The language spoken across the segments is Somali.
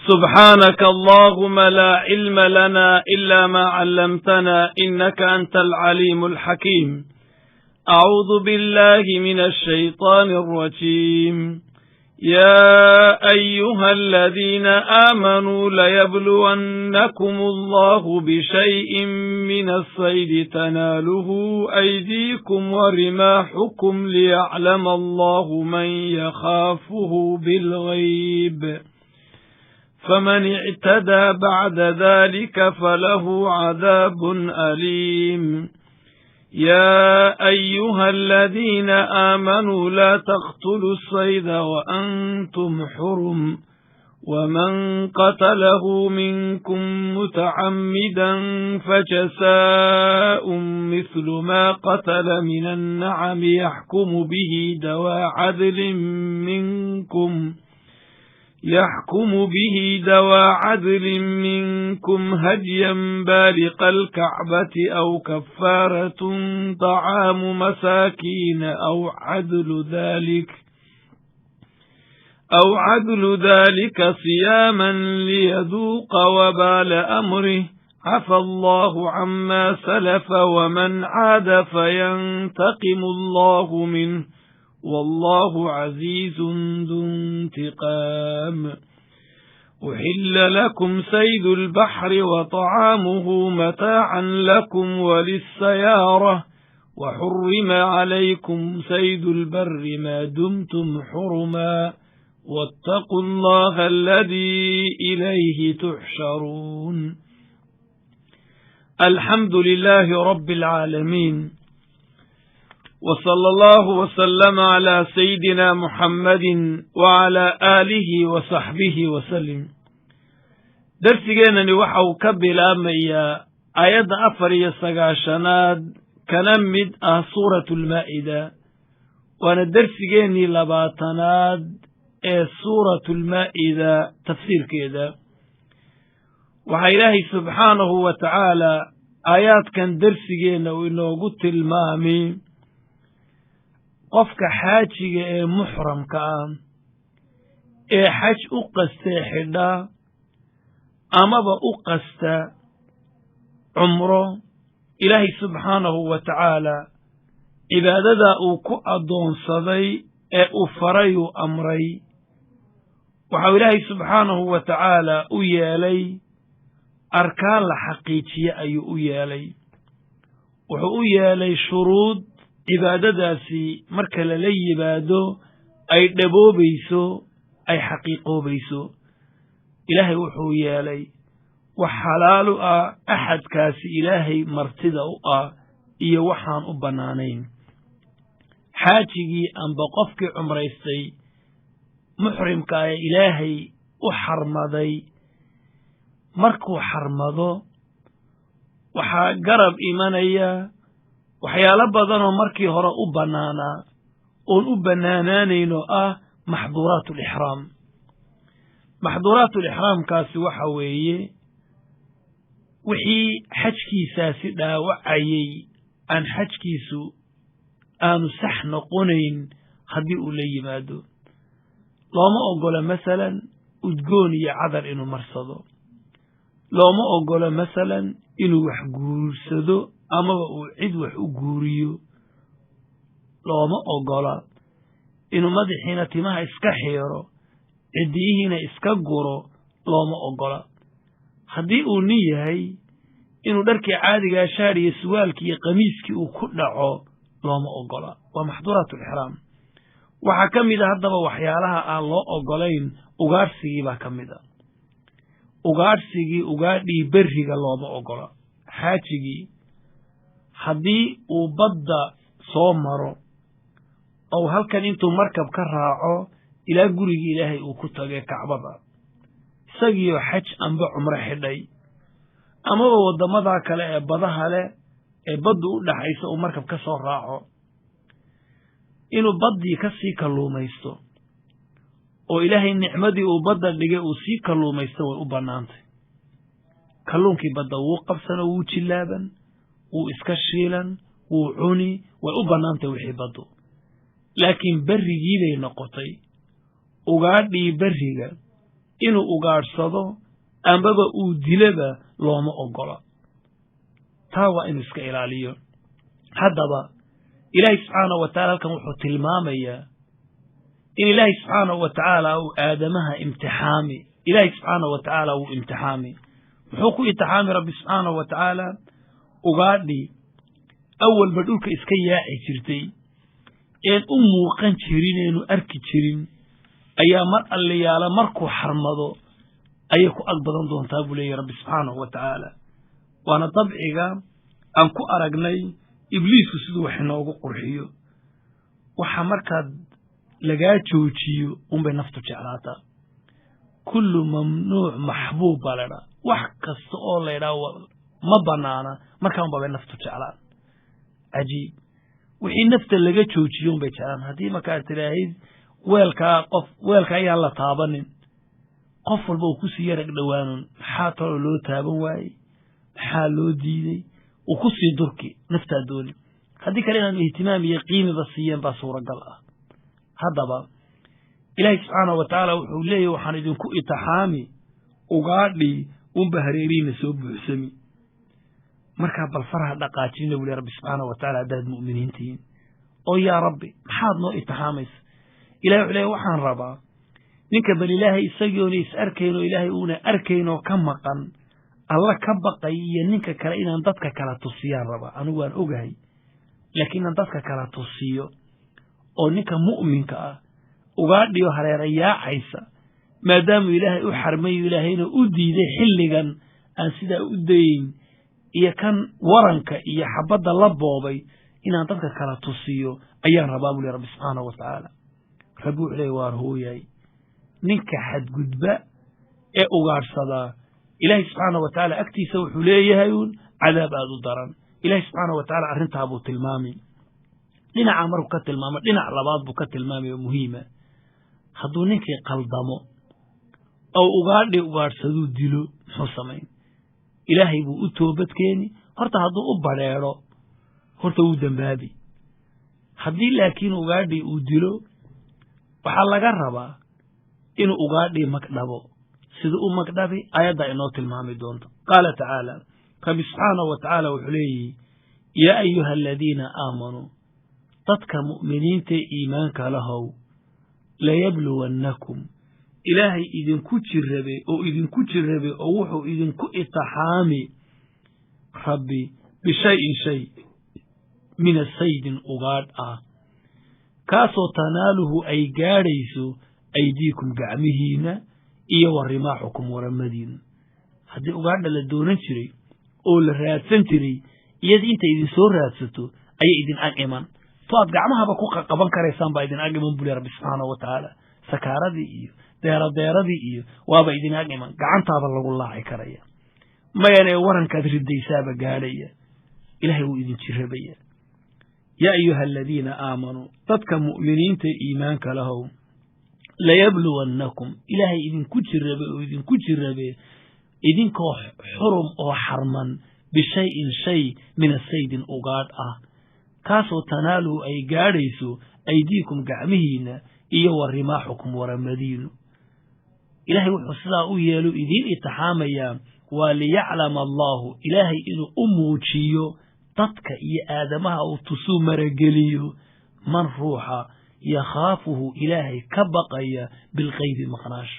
سبحانك اللهم لا علم لنا إلا ما علمتنا إنك أنت العليم الحكيم. أعوذ بالله من الشيطان الرجيم. يا أيها الذين آمنوا ليبلونكم الله بشيء من الصيد تناله أيديكم ورماحكم ليعلم الله من يخافه بالغيب، فمن اعتدى بعد ذلك فله عذاب أليم. يا أيها الذين آمنوا لا تقتلوا الصيد وأنتم حرم، ومن قتله منكم متعمدا فجزاء مثل ما قتل من النعم يحكم به ذوى عدل منكم هديا بالغ الكعبة أو كفارة طعام مساكين أو عدل ذلك صياما ليذوق وبال أمره. عفى الله عما سلف ومن عاد فينتقم الله منه، والله عزيز ذو انتقام. أحل لكم صيد البحر وطعامه متاعا لكم وللسيارة، وحرم عليكم صيد البر ما دمتم حرما، واتقوا الله الذي إليه تحشرون. الحمد لله رب العالمين، وصلى الله وسلم على سيدنا محمد وعلى آله وصحبه وسلم. درسينا نوحو كبلاميا آيات 4 كلمد سورة المائدة، وانا درسيني لباتناد سورة المائدة تفسير كده. وحيلاهي سبحانه وتعالى آيات كان درسينا وإنه قلت المامي qofka xaajiga ee muxramka ah ee xaj u qastay xidha amaba u qasta umro, ilaahay subxaanahu wa ta'ala cibaadada uu ku adoonsaday ee uu faray u amray, waxa ilaahay subxaanahu wa ta'ala u yeelay arkaan la xaqiijiye ayuu u yeelay. wuxuu u yeelay shuruud cibaadadaasi marka la yimaado ay dhaboobayso, ay xaqiiqoobayso. ilaahay wuxuu yeelay wax xalaal u ah axadkaasi ilaahay martida u ah iyo waxaan u bannaanayn. xaajigii amba qofkii cumraystay muxrimka ee ilaahay u xarmaday, markuu xarmado waxaa garab imanaya waxyaalo badanoo markii hore u bannaanaa oon u bannaanaanayno ah maxduuraatul ixraam. maxduuraatul ixraamkaasi waxa weeye wixii xajkiisaasi dhaawacayay aan xajkiisu aanu sax noqonayn haddii uu la yimaado. looma ogola masalan udgoon iyo cadar inuu marsado, looma ogola masalan inuu wax guursado amaba uu cid wax u guuriyo, looma ogola inuu madaxiina timaha iska xiiro cidiyihiina iska guro, looma ogola. haddii uu nin yahay inuu dharkii caadigaa shaar iyo suwaalkii iyo qamiiskii uu ku dhaco, looma ogola. waa maxduuraatul ixraam. waxaa ka mid a haddaba waxyaalaha aan loo ogolayn ugaarsigii baa ka mid a. ugaadhii berriga looma ogola. xaajigii haddii uu badda soo maro oo halkan intuu markab ka raaco ilaa gurigii ilaahay uu ku tagay kacbada, isagiioo xaj amba cumro xidhay, amaba waddamada kale ee badaha leh ee baddu u dhaxaysa uu markab ka soo raaco, inuu baddii ka sii kalluumaysto oo ilaahay nicmadii uu badda dhigay uu sii kalluumaysto way u bannaantay. kalluunkii badda wuu qabsano, wuu jillaaban, wuu iska shiilan, wuu cuni, way u bannaantay wixii baddu. laakiin berrigii bay noqotay ugaadhii berriga inuu ugaadhsado ambaba uu dilaba looma ogola taa waa inuu iska ilaaliyo haddaba ilaahay subxaanahu wa tacaala halkan wuxuu tilmaamayaa in ilaahay subxaanahu wa tacaala uu aadamaha imtixaami ilaahay subxaanahu wa tacaala uu imtixaami muxuu ku imtixaami rabbi subxaanahu wa tacaala ugaadhii awalba dhulka iska yaaci jirtay een u muuqan jirin eenu arki jirin ayaa mar allayaala markuu xarmado ayay ku ag badan doontaa buu leeyahay rabbi subxaanahu wa tacaala waana dabciga aan ku aragnay ibliisku siduu wax inoogu qurxiyo waxa markaad lagaa joojiyo unbay naftu jeclaataa kullu mamnuuc maxbuub baa la idhaha wax kasta oo la idhaha ma banaana markaa unba bay naftu jeclaan cajiib wixii nafta laga joojiyo unbay jeclaan haddii markaad tidhaahid weelka ayaan la taabanin qof walba uu kusii yarag dhowaanon maxaa taloo loo taaban waayey maxaa loo diiday uu kusii durki naftaa dooni haddii kale inaanu ihtimaam iyo qiimiba siiyeen baa suuragal ah haddaba ilaahay subxaanahu wa tacaala wuxuu leeyahy waxaan idinku itixaami ugaadhii unba hareerihiina soo buuxsami markaa bal faraha dhaqaajina buu lehy rabbi subxaanahu wa tacala haddaad mu'miniintihiin oo yaa rabbi maxaad noo itixaamaysa ilahay wuxuu leeyahy waxaan rabaa ninka bal ilaahay isagiona is arkayn oo ilaahay uuna arkayn oo ka maqan alla ka baqay iyo ninka kale inaan dadka kala tusiyaan rabaa anigu waan ogahay laakiin inaan dadka kala tusiyo oo ninka mu'minka ah ugaadhiyo hareera yaacaysa maadaamuu ilaahay u xarmayo ilaahayna u diiday xilligan aan sidaa u dayin iyo kan waranka iyo xabadda la boobay inaan dadka kala tusiyo ayaan rabaa buu lehy rabbi subxaanahu wa tacaala rabbi wuxuu leeyahy waan hooyay ninka xadgudba ee ugaadhsadaa ilaahay subxaanahu wa tacaala agtiisa wuxuu leeyahay uun cadaab aad u daran ilaahay subxaanahu wa tacaala arrintaa buu tilmaamay dhinaca markuu ka tilmaamo dhinac labaad buu ka tilmaamay oo muhiima hadduu ninkii qaldamo oo ugaadhsaduu dilo muxuu samayn ilaahay buu u toobad keeni horta hadduu u badheedho horta wuu dembaabi haddii laakiin ugaadhii uu dilo waxaa laga rabaa inuu ugaadhii magdhabo siduu u magdhabi ayaddaa inoo tilmaami doonto qaala tacaala rabbi subxaanahu wa tacaala wuxuu leeyihi yaa ayuha aladiina aamanuu dadka mu'miniinta iimaanka lahow layabluwannakum ilaahay idinku jirrabe oo wuxuu idinku itixaami rabbi bishayin shay min asaydin ugaadh ah kaasoo tanaaluhu ay gaadhayso aydiikum gacmihiina iyo wa rimaaxukum waramadiina haddii ugaadha la doonan jiray oo la raadsan jiray iyadii intay idin soo raadsato ayay idin ag iman to aad gacmahaba ku qaban karaysaan baa idin ag iman buu lehy rabbi subxaanahu wa tacaala sakaaradii iyo deeradeeradii iyo waaba idin ag iman gacantaaba lagu laaci karaya mayane warankaad ridaysaaba gaadhaya ilaahay wuu idin jirrabaya yaa ayuha aladiina aamanuu dadka mu'miniinta iimaanka lahow layabluwannakum ilaahay idinku jirrabe idinkoo xurum oo xarman bishayin shay min asaydin ugaadh ah kaasoo tanaaluhu ay gaadhayso aydiikum gacmihiina iyo wa rimaaxukum waramadiinu ilaahay wuxuu sidaa u yeelo idiin itixaamayaa waa liyaclama allaahu ilaahay inuu u muujiyo dadka iyo aadamaha uu tusuu marageliyo man ruuxa yakhaafuhu ilaahay ka baqaya bilqaybi maqnaash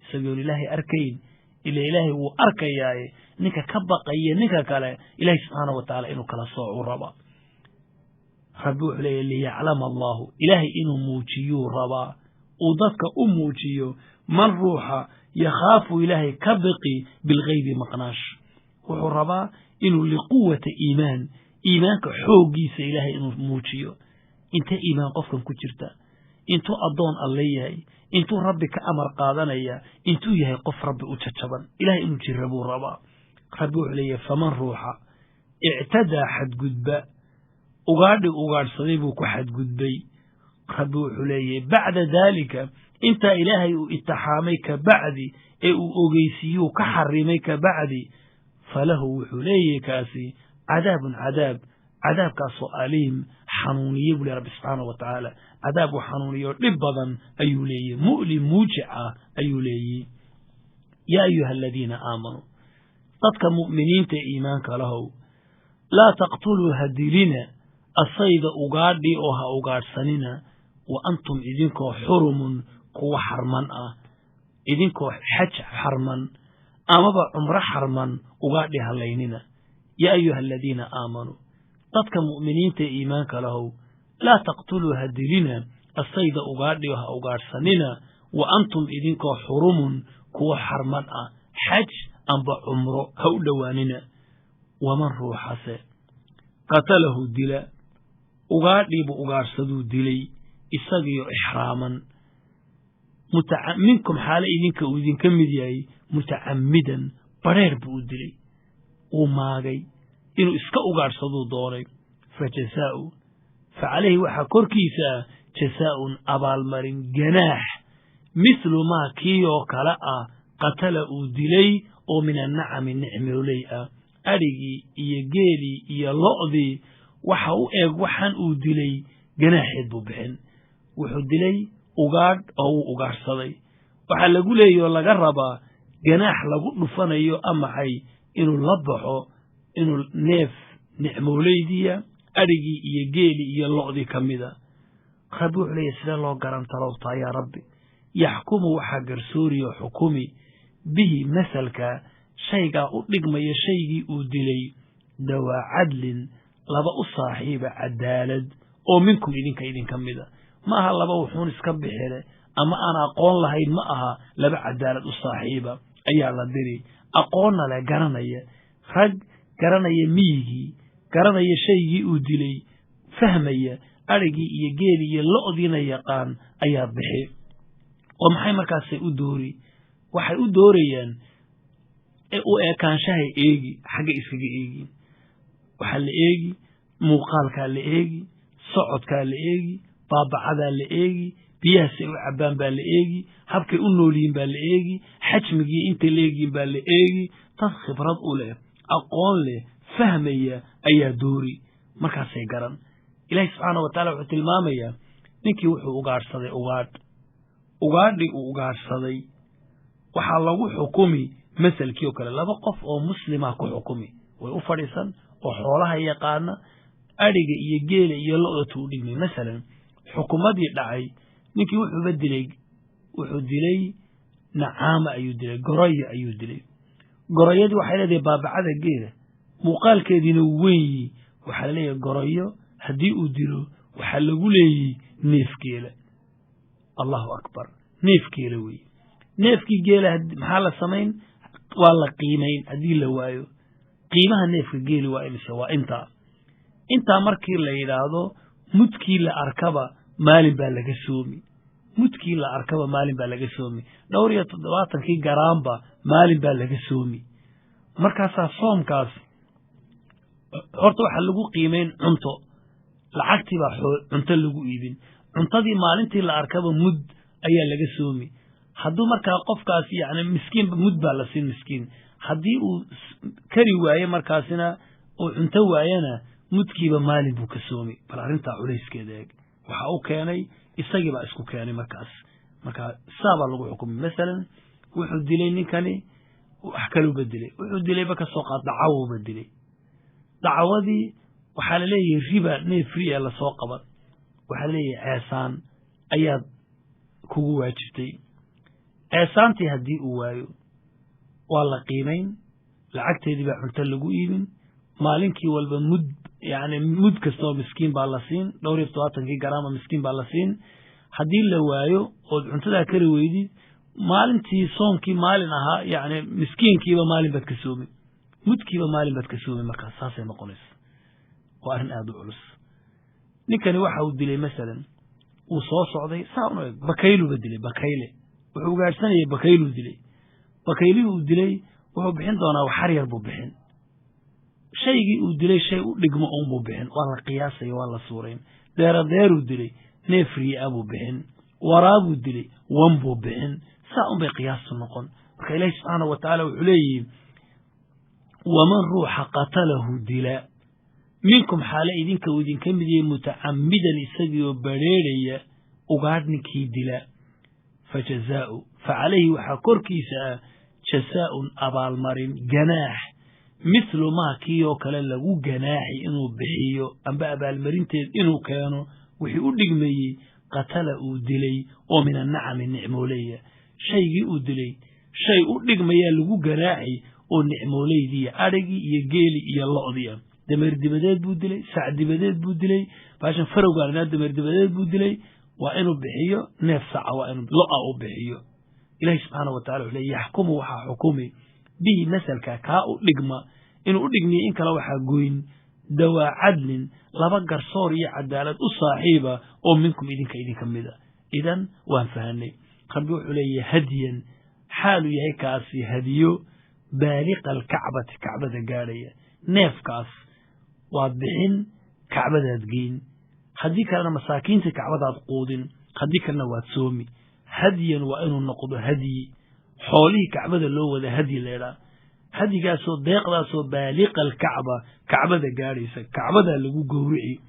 isagoon ilaahay arkayn ila ilaahay wuu arkayaaye ninka ka baqaya ninka kale ilaahay subxaanahu wa tacaala inuu kala soocu raba rabbi wuxuu leeyahy liyaclama allaahu ilaahay inuu muujiyuu rabaa uu dadka u muujiyo man ruuxa yakhaafu ilaahay ka baqi bilqaybi maqnaash wuxuu rabaa inuu liquwata iimaanka xooggiisa ilaahay inuu muujiyo intee iimaan qofkan ku jirta intuu addoon alle yahay intuu rabbi ka amar qaadanaya intuu yahay qof rabbi u jajaban ilahay inuu jira buu rabaa rabbi wuxuu leeyahay faman ruuxa ictadaa xadgudba ugaadhsaday buu ku xadgudbay rabbi wuxuu leeyahay bacda daalika intaa ilaahay uu itixaamay ka bacdi ee uu ogeysiiyuu ka xarimay ka bacdi falahu wuxuu leeyahay kaasi cadaabun cadaabkaasoo aliim xanuuniye buu leh rabbi subxaanahu wa tacaala cadaab uu xanuuniyo dhib badan ayuu leeyahy mu'lim muujic ah ayuu leeyihi يا أيها الذين آمنوا ضدك مؤمنين إيمان كلهو لا تقتلوا هدلنا الصيد أقاردي أوها أقار سننا وأنتم إذنكو حرم قوة حرمان إذنكو حج حرمان أما بعمر حرمان أقاردي هليننا يا أيها الذين آمنوا ضدك مؤمنين إيمان كلهو لا تقتلوا هدلنا الصيد أقاردي أوها أقار سننا وأنتم إذنكو حرم قوة حرمان حج أما عمره هؤلاء ومن روحه قتله الدلاء أغادي بأغارسدو دلي إساقيو إحراما منكم حالة إذنك وإذن كمدياي متعمدا برير بو دلي وماغي إنو إسكا أغارسدو دوري فجزاء فعليه وحا كوركيسا جزاء أبال مرين جناح مثل ما كيو كلاء قتله دلي ومن النعم النعم ليئة أريجي يجيلي يلقضي وحو وحن ودلي جناح ببحن وحدلي أجار أو أجار صدي وحلا جولي يلا جربا جناح لقول فنيو أما حي إنه لبحه إنه نف نعمولي دي أريجي يجيلي يلقضي كمدا خبوا عليه سلام الله قرن تلوطا يا ربي يحكم وحجر سوري وحكومي به مثلك شيء أطلق ما يشيء أدلي دواء عدل لبا صاحب عدالة أو منكم إذن كمدا ما هلا بوحون اسكب حيله أما أنا أقول لها معها لبا عدالة الصاحبة أي على دري أقولنا لا قرنية خد قرنية ميجي قرنية شيء أدلي فهمية أرجي يجيلي يلقضين يقان أي بحي ومحي مركز أدوري waxay u doorayaan u eekaanshaha eegi xagga iskaga eegi waxa la eegi muuqaalka la eegi socodka la eegi baabacada la eegi biyaha u cabaan baa la eegi habkay u nooliin baa la eegi xajmigii inta la eegi baa la eegi tas khibrad u leh aqoon leh fahmaya ayaa doori markaasay garan ilaahay subxaanahu wa ta'aala wuxuu tilmaamayaa ninkii wuxuu ugaarsaday ugaadhi uu ugaarsaday waxaa lagu xukumi masalkii oo kale laba qof oo muslima ku xukumi way u fadhiisan oo xoolaha yaqaana ariga iyo geela iyo lo'da tuu dhigmay masalan xukumadii dhacay ninkii wuxuu dilay nacaama ayuu dilay goroyo ayuu dilay goroyadii waxay leedahay baabacada geela muuqaalkeediina weyn waxaa leeyahay goroyo haddii uu dilo waxaa lagu leeyahay neef geela allahu akbar neef geela wey neefkii geela maxaa la samayn waa la qiimayn haddii la waayo qiimaha neefka geeli waa imse waa intaa markii la yidhaahdo mudkii la arkaba maalin baa laga soomi mudkii la arkaba maalin baa laga soomi 270 garaamba maalin baa laga soomi markaasaa soomkaas horta waxaa lagu qiimayn cunto lacagtii baa cunto lagu iibin cuntadii maalintii la arkaba mud ayaa laga soomi hadduu markaa qofkaas yani miskiin mud baa la siin miskiin haddii uu kari waaye markaasina uu cunto waayana mudkiiba maalin buu ka soomi bal arrintaa culayskeeda eeg waxa uu keenay isagii baa isku keenay markaa saabaa lagu xukumay masalan wuxuu dilay ninkani wax kaluu bedelay wuxuu dilayba ka soo qaad dacawo bedelay dacawadii waxaa la leeyahay riba neef riya la soo qaban waxaa la leeyahay ceesaan ayaad kugu waajibtay ceesaantii haddii uu waayo waa la qiimayn lacagteedii baa cunto lagu iibin maalinkii walba mud kastoo miskiin baa la siin 270 garaama miskiin baa la siin haddii la waayo ood cuntadaa kari weydid maalintii soomkii maalin ahaa yani miskiinkiiba maalin baad ka soomi mudkiiba maalin baad ka soomi markaas saasay noqonaysa waa arrin aad u culus ninkani waxa uu dilay masalan uu soo socday saa u eeg bakayluba dilay bakayle wuxuu gaarsanayay bakayluu dilay bakaylihii uu dilay wuxuu bixin doonaa waxar yar buu bixin shaygii uu dilay shay u dhigmo uunbuu bixin waa la qiyaasaya waa la suurayn deeradeeruu dilay neef riyaa buu bixin waraabuu dilay wan buu bixin saa unbay qiyaastu noqon marka ilaahi subxaanahu wa tacaala wuxuu leeyihi waman ruuxa qatalahu dila minkum xaale idinka uu idinka mid yahay mutacammidan isagii oo badrheerhaya ugaadh ninkii dila fajazaau facalayhi waxaa korkiisa ah جزاء أبال مرين جناح مثل ما كيو كلا لغو جناحي إنو بحيو أنبا أبال مرين تيد إنو كانوا وحيقول لقمي قتل أودلي ومن النعم النعمولية شيء أودلي شيء لقمي لغو جناحي ونعمولي دي أرقي يجيلي يلا أضيا دمر دبادات بودلي سعد دبادات بودلي فعشان فرقوا على دمر دبادات بودلي وإنو بحيو نفس وإنو لقى بحيو إلهي سبحانه وتعالى يحكم وحا حكومي به مثل كاكاو لقما إنو لقمي إنك لو حقوين دواء عدل لبقر صوري عدالة الصاحبة ومنكم إذنك مذا إذن وانفهني خبيوح لي هديا حالو يهيكاسي هديو بالق الكعبة كعبة قارية نيف كاس واضحين كعبة دقين خديك أنا مساكين كعبة قودين خديك أنا واتسومي هديا وإنو النقض هدي حولي كعبة اللو ذا هدي ليلة هدي قاسو ديق داسو بالق الكعبة كعبة قاريسة كعبة اللي قورعي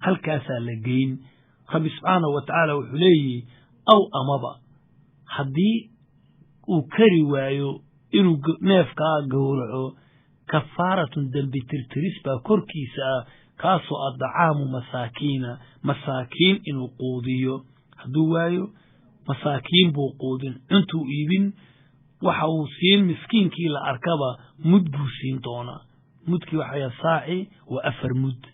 هل كاسا لقين خبي سبحانه وتعالى وحليه أو أمضى خدي وكري وايو إنو نيفكا قورعو كفارة دنبي ترترسبا كوركيسا كاسو الدعام مساكين إنو قوديو هدو وايو مساكين بو قودين انتو إيبين وحاوسين مسكين كي لأركبا مد بوسين دونا مدكي وحايا ساعي وأفر مد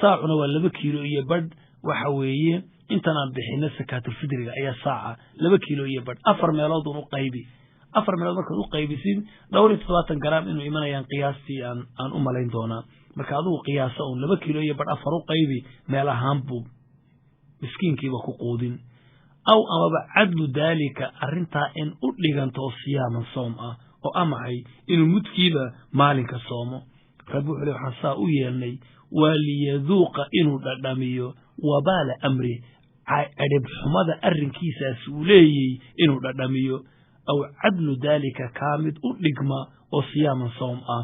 ساعنا ولا بكيلو إيا برد وحاوية انتنا بحينا سكات الفدرية أي ساعة لبكيلو إيا برد أفر ميلادو نقايبي أفر ميلادو نقايبسين دوري 3 جرام إنو إيمانا يان قياستي أن أمالين دونا مركادو قياسون لبكيلو إيا برد أفر قايبي ميلا هامبو مسكين كي وكو قودين أو أما عدل ذلك أرنتا إن أطلقان توصياما صومة أو أمعي إن المتكيبة مالك صومه ربوح له حساء يلني وليذوق إنو داميو وبال أمري عرب حمد أرنكيسا سولي إنو داميو أو عدل ذلك كامد أطلقما وصياما صومة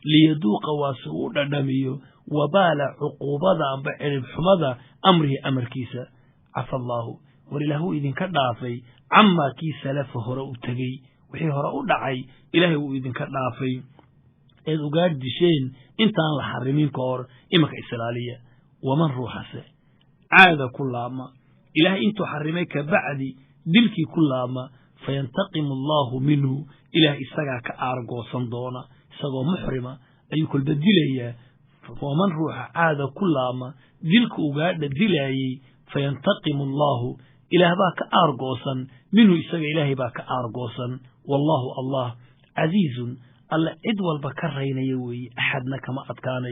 ليذوق واسو داميو وبال عقوبة عرب حمد أمره أمركيسا عفى الله ولله إذن كدافي عما كي سلف هراء تغي وحي هراء دعي إلهي إذن كدافي إذ أقاد دشين إنتان لحرمين كور إمك إسرائيلية ومن روحسه عاد كل عما إلهي إنتو حرميك بعدي دلكي كل عما فينتقم الله منه إلهي إساقا كأرقو صندونا إساقو محرمة أيكل بدلية ومن روح عاد كل عما دلك أقاد دلعي فينتقم الله إله باك أرقوصا منه إساق إلهي باك أرقوصا والله الله عزيز الله إدوال بكرين يوي أحدنا كما أتكان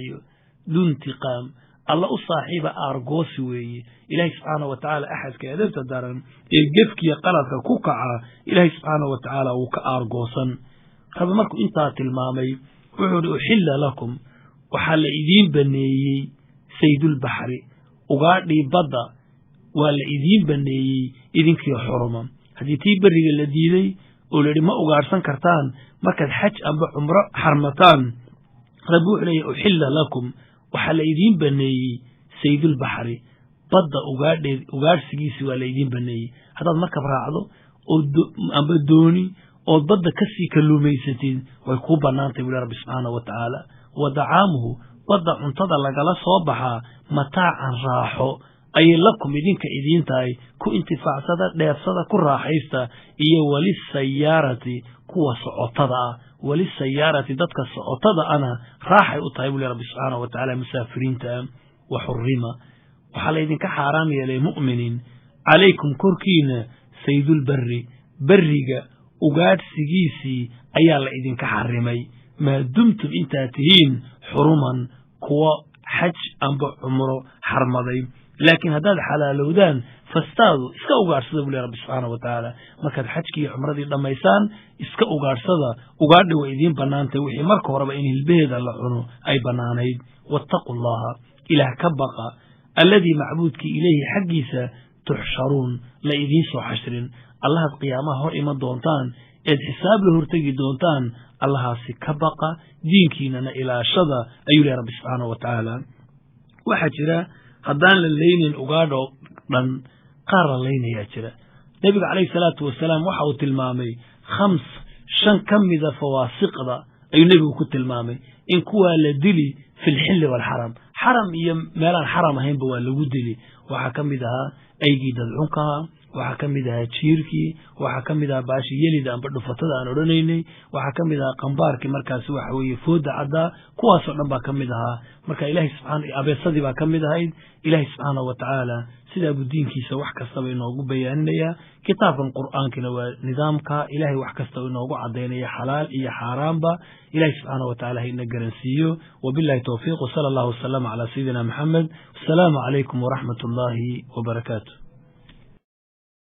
ذو انتقام الله أصاحب أرقوص وي إلهي سبحانه وتعالى أحد كأذب تدارن الجفك يقلت كوكعا إلهي سبحانه وتعالى وكأرقوصا خذ مركو انتهت المامي وعود أحل لكم وحل إذين بنيي سيد البحر وقال لي بضا ولا إذين بنيي إذين كي حرما هذه تيبري الذي ولدي ما أقارسن كرتان مركز حج أم عمره حرمتان ربوح لي أحل لكم وحل إذين بنيي سيد البحر بضا أقار سجيسي ولا إذين بنيي هذا المركب راعده أم بدوني أو بضا كسي كلو ميستين ويكون بنانتي ولا رب سبحانه وتعالى ودعامه بضا انتظر لقلا صوبها متاعا راحو أي لكم إذنك إذين تاي كو انتفاع صدا دير صدا كو راحيستا إيه وللسيارة كو سعوطدا وللسيارة دادك سعوطدا أنا راحي أطيب لرب سبحانه وتعالى مسافرين تام وحرمة وحال إذنك حرام يلي مؤمنين عليكم كوركين سيد البر برق وقاد سجيسي أيال إذنك حرمي ما دمتم انتاتهين حرما كو حج أنبع عمره حرمضي لكن هذا حلالودان فاستاذوا اسكا ugaarsaduu leeyahay rabbi subhanahu wa ta'ala marka xajkii umradii dhameysaan iska ugaarsada ugaadhi way idin banaantay wixii marka horeba in hilbeeda la cuno ay banaanayd wattaqullaha ilaah ka baqa alladhi ma'buudki ilayhi xaqiisa tuhsharun la idin soo xashrin allah qiyaamaha hor ima doontaan ee xisaab la hortagi doontaan allahaasi ka baqa diinkiina ilaashada ayuu leeyahay rabbi subhanahu wa ta'ala waxa jira haddaan la leynin ugaadho dhan qaar la leynaya jira nabiga calayhi salaatu wasalaam waxa uu tilmaamay 5 shan ka mida fawaasiqda ayuu nebigu ku tilmaamay in kuwaa la dili fi lxilli waalxaram xaram iyo meelaan xaram ahaynba waa lagu dili waxaa ka mid ahaa aygii dadcunkaha waxaa ka mid ahaa jiirkii waxaa ka mid ahaa baashi yelida amba dhufatada aan odhanaynay waxaa ka mid ahaa qambaarkii markaasi waxa weeye fooda caddaa kuwaasoo dhan baa ka mid ahaa marka ilahay subxaana abeesadii baa ka mid ahayd ilaahay subxaanahu watacaala sidaa buu diinkiisa wax kastaba inoogu bayaaninayaa kitaabkan qur'aankina waa nidaamka ilaahay wax kastaba inoogu cadaynaya xalaal iyo xaaraanba ilahay subxaanahu watacaala ha ina garansiiyo wabillahi towfiiq wasala allahu wasalama calaa sayidina maxamed wasalaamu calaykum waraxmat ullaahi wabarakaatu